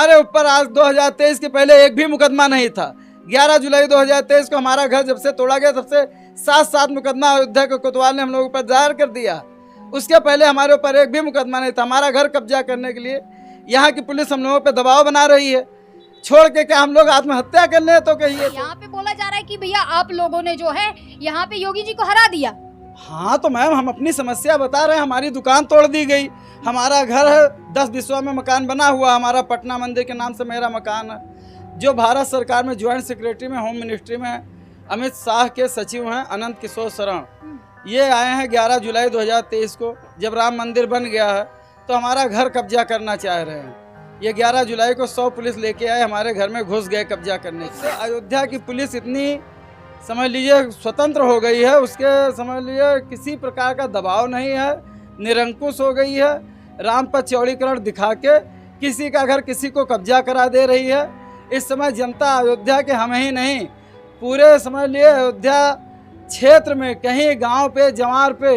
हमारे ऊपर आज 2023 के पहले एक भी मुकदमा नहीं था। 11 जुलाई 2023 को हमारा घर जब से तोड़ा गया तब से 7 मुकदमा अयोध्या के कोतवाल ने हम लोगों पर दायर कर दिया। उसके पहले हमारे ऊपर एक भी मुकदमा नहीं था। हमारा घर कब्जा करने के लिए यहाँ की पुलिस हम लोगों पर दबाव बना रही है। छोड़ के क्या हम लोग आत्महत्या कर ले तो कहिए। यहाँ पे बोला जा रहा है कि भैया आप लोगों ने जो है यहाँ पे योगी जी को हरा दिया। हाँ तो मैम हम अपनी समस्या बता रहे हैं। हमारी दुकान तोड़ दी गई, हमारा घर है 10 बिस्वा में मकान बना हुआ, हमारा पटना मंदिर के नाम से मेरा मकान है, जो भारत सरकार में ज्वाइंट सेक्रेटरी में होम मिनिस्ट्री में अमित शाह के सचिव हैं अनंत किशोर शरण। ये आए हैं 11 जुलाई 2023 को, जब राम मंदिर बन गया है तो हमारा घर कब्जा करना चाह रहे हैं। ये 11 जुलाई को 100 पुलिस लेके आए, हमारे घर में घुस गए कब्जा करने से। अयोध्या की पुलिस इतनी समझ लीजिए स्वतंत्र हो गई है, उसके समझ लीजिए किसी प्रकार का दबाव नहीं है, निरंकुश हो गई है। राम पर चौड़ीकरण दिखा के किसी का घर किसी को कब्जा करा दे रही है। इस समय जनता अयोध्या के हम ही नहीं, पूरे समझ लिए अयोध्या क्षेत्र में कहीं गांव पे, जवार पे,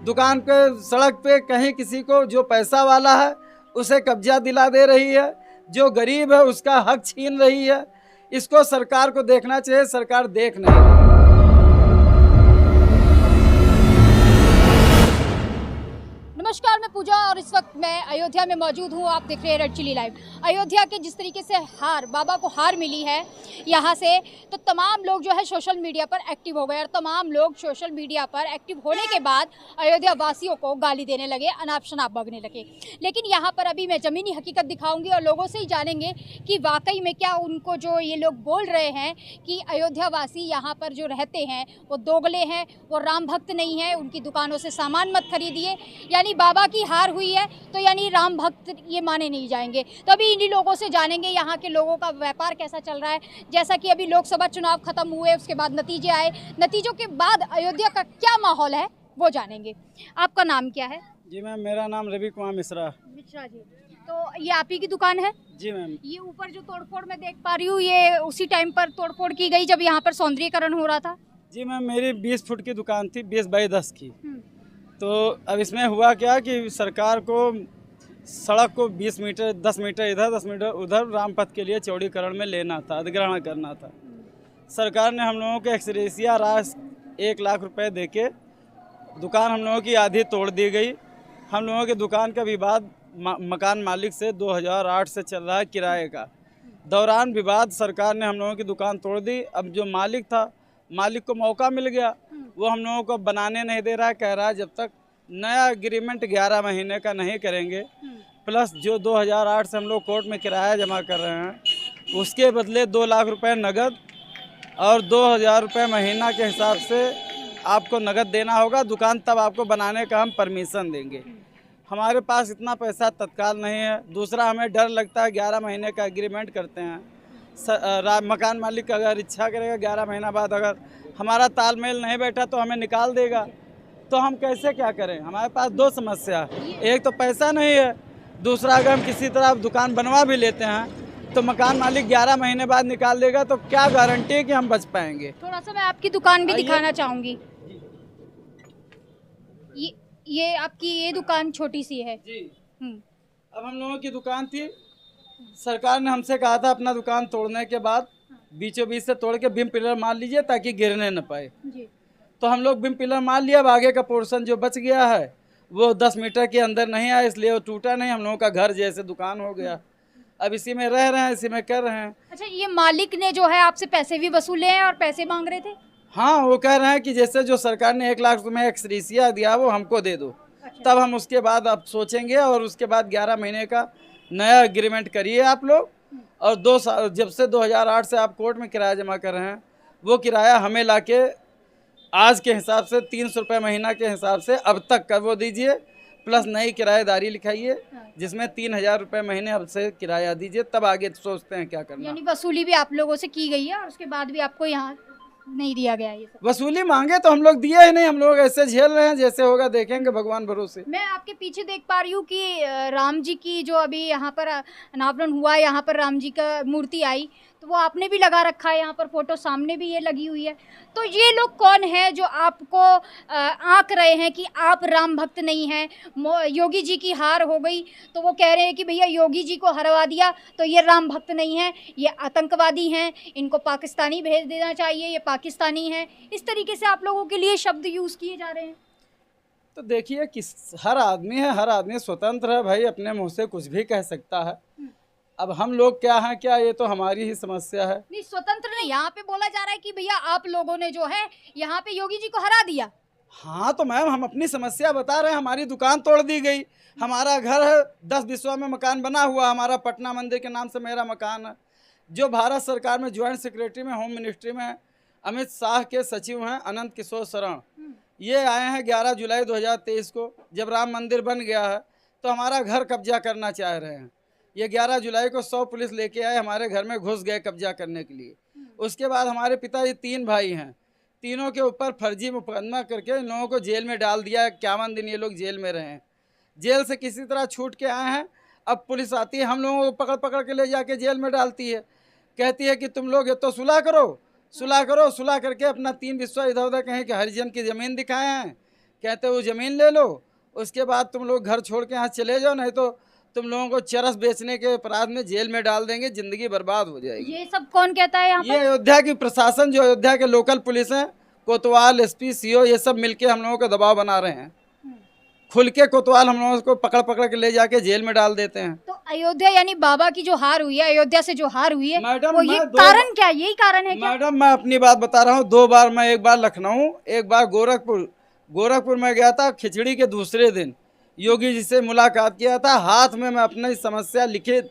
दुकान पे, सड़क पे, कहीं किसी को जो पैसा वाला है उसे कब्जा दिला दे रही है, जो गरीब है उसका हक छीन रही है। इसको सरकार को देखना चाहिए, सरकार देख नहीं रही। नमस्कार, मैं पूजा और इस वक्त मैं अयोध्या में मौजूद हूँ। आप देख रहे हैं रेड चिली लाइव। अयोध्या के जिस तरीके से बाबा को हार मिली है यहाँ से, तो तमाम लोग जो है सोशल मीडिया पर एक्टिव हो गए और तमाम लोग सोशल मीडिया पर एक्टिव होने के बाद अयोध्या वासियों को गाली देने लगे, अनाप शनाप बकने लगे। लेकिन यहाँ पर अभी मैं ज़मीनी हकीकत दिखाऊंगी और लोगों से ही जानेंगे कि वाकई में क्या उनको जो ये लोग बोल रहे हैं कि अयोध्या वासी यहाँ पर जो रहते हैं वो दोगले हैं, वो राम भक्त नहीं है, उनकी दुकानों से सामान मत खरीदिए। यानी बाबा की हार हुई है तो यानी राम भक्त ये माने नहीं जाएंगे। तो अभी इन्हीं लोगों से जानेंगे यहाँ के लोगों का व्यापार कैसा चल रहा है। जैसा कि अभी लोकसभा चुनाव खत्म हुए, उसके बाद नतीजे आए, नतीजों के बाद अयोध्या का क्या माहौल है वो जानेंगे। आपका नाम क्या है? जी मैम, मेरा नाम रवि कुमार मिश्रा जी। तो ये आप ही की दुकान है? जी मैम। ये ऊपर जो तोड़फोड़ मैं देख पा रही हूँ, ये उसी टाइम पर तोड़फोड़ की गई जब यहाँ पर सौंदर्यीकरण हो रहा था? जी मैम, मेरी 20 फुट की दुकान थी, 20 बाई 10 की। तो अब इसमें हुआ क्या कि सरकार को सड़क को 20 मीटर, 10 मीटर इधर, 10 मीटर उधर रामपथ के लिए चौड़ीकरण में लेना था, अधिग्रहण करना था। सरकार ने हम लोगों को एक्सग्रेशिया राशि 1 लाख रुपए देके दुकान हम लोगों की आधी तोड़ दी गई। हम लोगों की दुकान का विवाद मकान मालिक से 2008 से चल रहा है किराए का। दौरान विवाद सरकार ने हम लोगों की दुकान तोड़ दी। अब जो मालिक था, मालिक को मौका मिल गया, वो हम लोगों को बनाने नहीं दे रहा है। कह रहा है जब तक नया एग्रीमेंट 11 महीने का नहीं करेंगे, प्लस जो 2008 से हम लोग कोर्ट में किराया जमा कर रहे हैं उसके बदले 2 लाख रुपए नगद और 2000 रुपये महीना के हिसाब से आपको नगद देना होगा। दुकान तब आपको बनाने का हम परमिशन देंगे। हमारे पास इतना पैसा तत्काल नहीं है। दूसरा, हमें डर लगता है 11 महीने का एग्रीमेंट करते हैं, मकान मालिक अगर इच्छा करेगा 11 महीना बाद अगर हमारा तालमेल नहीं बैठा तो हमें निकाल देगा। तो हम कैसे क्या करें? हमारे पास 2 समस्या, एक तो पैसा नहीं है, दूसरा अगर हम किसी तरह दुकान बनवा भी लेते हैं तो मकान मालिक 11 महीने बाद निकाल देगा, तो क्या गारंटी है कि हम बच पाएंगे? थोड़ा सा मैं आपकी दुकान भी दिखाना चाहूँगी। ये आपकी ये दुकान छोटी सी है जी। अब हम लोगों की दुकान थी, सरकार ने हमसे कहा था अपना दुकान तोड़ने के बाद बीचों बीच से तोड़ के बीम पिलर मार लीजिए ताकि गिरने न पाए जी। तो हम लोग बीम पिलर मार लिया। अब आगे का पोर्शन जो बच गया है वो 10 मीटर के अंदर नहीं आया, इसलिए वो टूटा नहीं। हम लोगों का घर जैसे दुकान हो गया। अब इसी में रह रहे हैं, इसी में कर रहे हैं। अच्छा, ये मालिक ने जो है आपसे पैसे भी वसूले हैं और पैसे मांग रहे थे? हाँ, वो कह रहे हैं कि जैसे जो सरकार ने 1 लाख रुपये एक्सग्रेशिया दिया वो हमको दे दो। अच्छा। तब हम उसके बाद अब सोचेंगे और उसके बाद 11 महीने का नया एग्रीमेंट करिए आप लोग। और 2 साल जब से 2008 से आप कोर्ट में किराया जमा कर रहे हैं, वो किराया हमें लाके आज के हिसाब से 300 रुपये महीना के हिसाब से अब तक का वो दीजिए, प्लस नई किराएदारी लिखाइए जिसमें 3000 रुपये महीने अब से किराया दीजिए, तब आगे सोचते हैं क्या करना। यानी वसूली भी आप लोगों से की गई है और उसके बाद भी आपको यहाँ नहीं दिया गया ये सब। वसूली मांगे तो हम लोग दिए ही नहीं, हम लोग ऐसे झेल रहे हैं, जैसे होगा देखेंगे भगवान भरोसे। मैं आपके पीछे देख पा रही हूँ कि राम जी की जो अभी यहाँ पर अनावरण हुआ, यहाँ पर राम जी का मूर्ति आई, तो वो आपने भी लगा रखा है, यहाँ पर फोटो सामने भी ये लगी हुई है। तो ये लोग कौन है जो आपको आंक रहे हैं कि आप राम भक्त नहीं हैं? योगी जी की हार हो गई तो वो कह रहे हैं कि भैया योगी जी को हरवा दिया तो ये राम भक्त नहीं है, ये आतंकवादी हैं, इनको पाकिस्तानी भेज देना चाहिए, ये पाकिस्तानी हैं। इस तरीके से आप लोगों के लिए शब्द यूज़ किए जा रहे हैं। तो देखिए, किस हर आदमी है, हर आदमी स्वतंत्र है भाई, अपने मुंह से कुछ भी कह सकता है। अब हम लोग क्या हैं क्या, ये तो हमारी ही समस्या है। नहीं, स्वतंत्र नहीं, यहाँ पे बोला जा रहा है कि भैया आप लोगों ने जो है यहाँ पे योगी जी को हरा दिया। हाँ तो मैम, हम अपनी समस्या बता रहे हैं। हमारी दुकान तोड़ दी गई, हमारा घर है 10 बिस्वा में मकान बना हुआ, हमारा पटना मंदिर के नाम से मेरा मकान है। जो भारत सरकार में ज्वाइंट सेक्रेटरी में, होम मिनिस्ट्री में अमित शाह के सचिव हैं अनंत किशोर शरण, ये आए हैं 11 जुलाई 2023 को, जब राम मंदिर बन गया है तो हमारा घर कब्जा करना चाह रहे हैं। ये 11 जुलाई को 100 पुलिस लेके आए, हमारे घर में घुस गए कब्जा करने के लिए। उसके बाद हमारे पिताजी 3 भाई हैं, तीनों के ऊपर फर्जी मुकदमा करके इन लोगों को जेल में डाल दिया। 51 दिन ये लोग जेल में रहे हैं। जेल से किसी तरह छूट के आए हैं। अब पुलिस आती है, हम लोगों को पकड़ पकड़ के ले जाके जेल में डालती है। कहती है कि तुम लोग ये तो सुलह करो, सुलह करो। सुलह करके अपना 3 बिस्वा इधर उधर कहीं कि हरिजन की ज़मीन दिखाए हैं, कहते वो ज़मीन ले लो, उसके बाद तुम लोग घर छोड़ के यहाँ चले जाओ, नहीं तो तुम लोगों को चरस बेचने के अपराध में जेल में डाल देंगे, जिंदगी बर्बाद हो जाएगी। ये सब कौन कहता है यहाँ ये पर? अयोध्या की प्रशासन, जो अयोध्या के लोकल पुलिस हैं, कोतवाल, एसपी, सीओ, ये सब मिलके हम लोगों को दबाव बना रहे हैं। खुल के कोतवाल हम लोगों को पकड़ पकड़ के ले जाके जेल में डाल देते हैं। तो अयोध्या यानी बाबा की जो हार हुई है, अयोध्या से जो हार हुई है, मैडम, वो ये कारण क्या, यही कारण है क्या? मैडम, मैं अपनी बात बता रहा हूँ। 2 बार मैं, एक बार लखनऊ, एक बार गोरखपुर में गया था। खिचड़ी के दूसरे दिन योगी जी से मुलाकात किया था, हाथ में मैं अपनी समस्या लिखित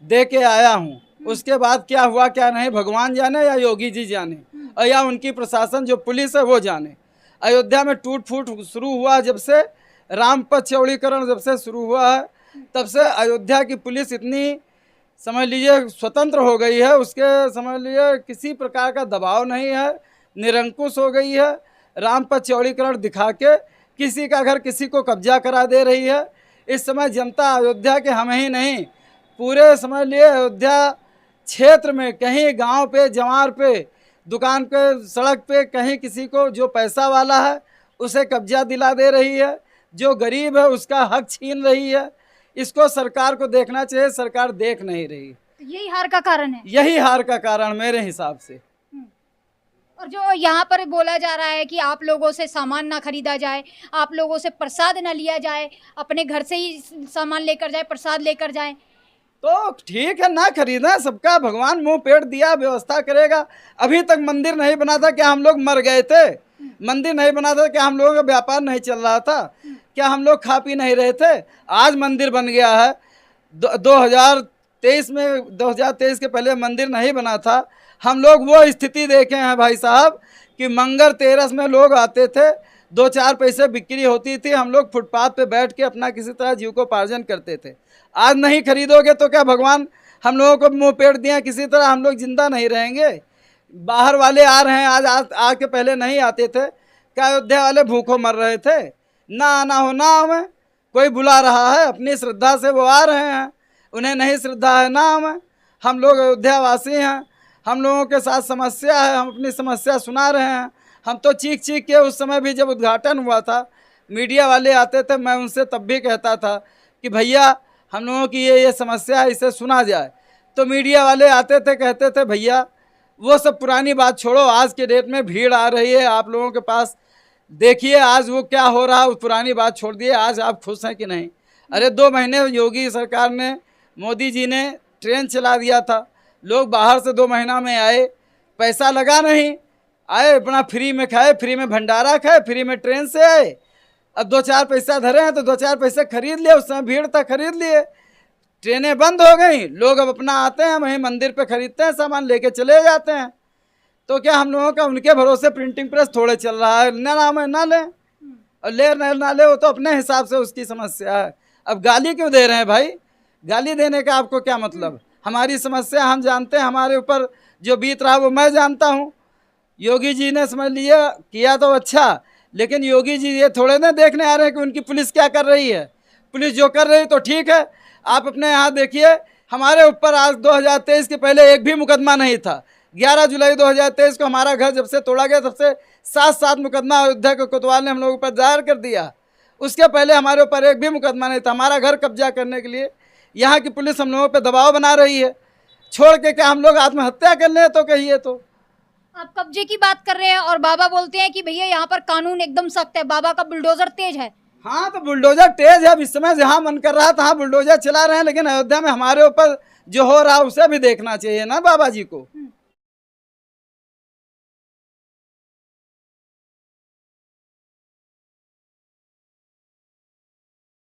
दे के आया हूँ। उसके बाद क्या हुआ क्या नहीं, भगवान जाने या योगी जी जाने, और या उनकी प्रशासन जो पुलिस है वो जाने। अयोध्या में टूट फूट शुरू हुआ जब से, राम पथ चौड़ीकरण जब से शुरू हुआ है, तब से अयोध्या की पुलिस इतनी, समझ लीजिए, स्वतंत्र हो गई है। उसके समझ लीजिए किसी प्रकार का दबाव नहीं है, निरंकुश हो गई है। राम पथ चौड़ीकरण दिखा के किसी का घर किसी को कब्जा करा दे रही है। इस समय जनता अयोध्या के, हम ही नहीं, पूरे समझ लिए अयोध्या क्षेत्र में कहीं गांव पे, जवार पे, दुकान पे, सड़क पे, कहीं किसी को जो पैसा वाला है उसे कब्जा दिला दे रही है, जो गरीब है उसका हक छीन रही है। इसको सरकार को देखना चाहिए, सरकार देख नहीं रही। तो यही हार का कारण है? यही हार का कारण मेरे हिसाब से। और जो यहाँ पर बोला जा रहा है कि आप लोगों से सामान ना खरीदा जाए, आप लोगों से प्रसाद ना लिया जाए, अपने घर से ही सामान लेकर जाए, प्रसाद लेकर जाए, तो ठीक है, ना खरीदना, सबका भगवान मुंह पेट दिया, व्यवस्था करेगा। अभी तक मंदिर नहीं बना था क्या हम लोग मर गए थे? मंदिर नहीं बना था क्या हम लोगों का व्यापार नहीं चल रहा था? क्या हम लोग खा पी नहीं रहे थे? आज मंदिर बन गया है। 2023 में, 2023 के पहले मंदिर नहीं बना था। हम लोग वो स्थिति देखे हैं भाई साहब कि मंगर तेरस में लोग आते थे, 2-4 पैसे बिक्री होती थी, हम लोग फुटपाथ पे बैठ के अपना किसी तरह जीविकोपार्जन करते थे। आज नहीं खरीदोगे तो क्या भगवान हम लोगों को मुंह पेट दिया, किसी तरह हम लोग जिंदा नहीं रहेंगे? बाहर वाले आ रहे हैं, आज के पहले नहीं आते थे क्या? अयोध्या वाले भूखों मर रहे थे? ना आना हो ना हमें, कोई बुला रहा है, अपनी श्रद्धा से वो आ रहे हैं, उन्हें नहीं श्रद्धा है ना हमें। हम लोग अयोध्या वासी हैं, हम लोगों के साथ समस्या है, हम अपनी समस्या सुना रहे हैं। हम तो चीख चीख के, उस समय भी जब उद्घाटन हुआ था, मीडिया वाले आते थे, मैं उनसे तब भी कहता था कि भैया हम लोगों की ये समस्या है, इसे सुना जाए। तो मीडिया वाले आते थे, कहते थे भैया वो सब पुरानी बात छोड़ो, आज के डेट में भीड़ आ रही है आप लोगों के पास, देखिए आज वो क्या हो रहा है, उस पुरानी बात छोड़ दिए, आज आप खुश हैं कि नहीं? अरे 2 महीने योगी सरकार ने, मोदी जी ने ट्रेन चला दिया था, लोग बाहर से 2 महीना में आए, पैसा लगा नहीं, आए अपना फ्री में खाए, फ्री में भंडारा खाए, फ्री में ट्रेन से आए। अब 2-4 पैसा धरे हैं तो 2-4 पैसे खरीद लिए, उस समय भीड़ था, खरीद लिए। ट्रेनें बंद हो गई, लोग अब अपना आते हैं, वहीं मंदिर पे खरीदते हैं, सामान लेके चले जाते हैं। तो क्या हम लोगों का उनके भरोसे प्रिंटिंग प्रेस थोड़े चल रहा है? नाम है ना लें, और ले ना ले, वो तो अपने हिसाब से उसकी समस्या है। अब गाली क्यों दे रहे हैं भाई? गाली देने का आपको क्या मतलब? हमारी समस्या हम जानते हैं, हमारे ऊपर जो बीत रहा है वो मैं जानता हूँ। योगी जी ने समझ लिया किया तो अच्छा, लेकिन योगी जी ये थोड़े ना देखने आ रहे हैं कि उनकी पुलिस क्या कर रही है। पुलिस जो कर रही है तो ठीक है। आप अपने यहाँ देखिए, हमारे ऊपर आज 2023 के पहले एक भी मुकदमा नहीं था। 11 जुलाई 2023 को हमारा घर जब से तोड़ा गया तब से 7 मुकदमा अयोध्या के कोतवाल ने हम लोगों पर दायर कर दिया। उसके पहले हमारे ऊपर एक भी मुकदमा नहीं था। हमारा घर कब्जा करने के लिए यहाँ की पुलिस हम लोगों पर दबाव बना रही है। छोड़ के क्या हम लोग आत्महत्या कर लें तो कहिए। तो आप कब्जे की बात कर रहे हैं और बाबा बोलते हैं कि भैया यहाँ पर कानून एकदम सख्त है, बाबा का बुलडोजर तेज है। हाँ, तो बुलडोजर तेज है। अब इस समय जहाँ मन कर रहा था बुलडोजर चला रहे हैं, लेकिन अयोध्या में हमारे ऊपर जो हो रहा है उसे भी देखना चाहिए ना बाबा जी को।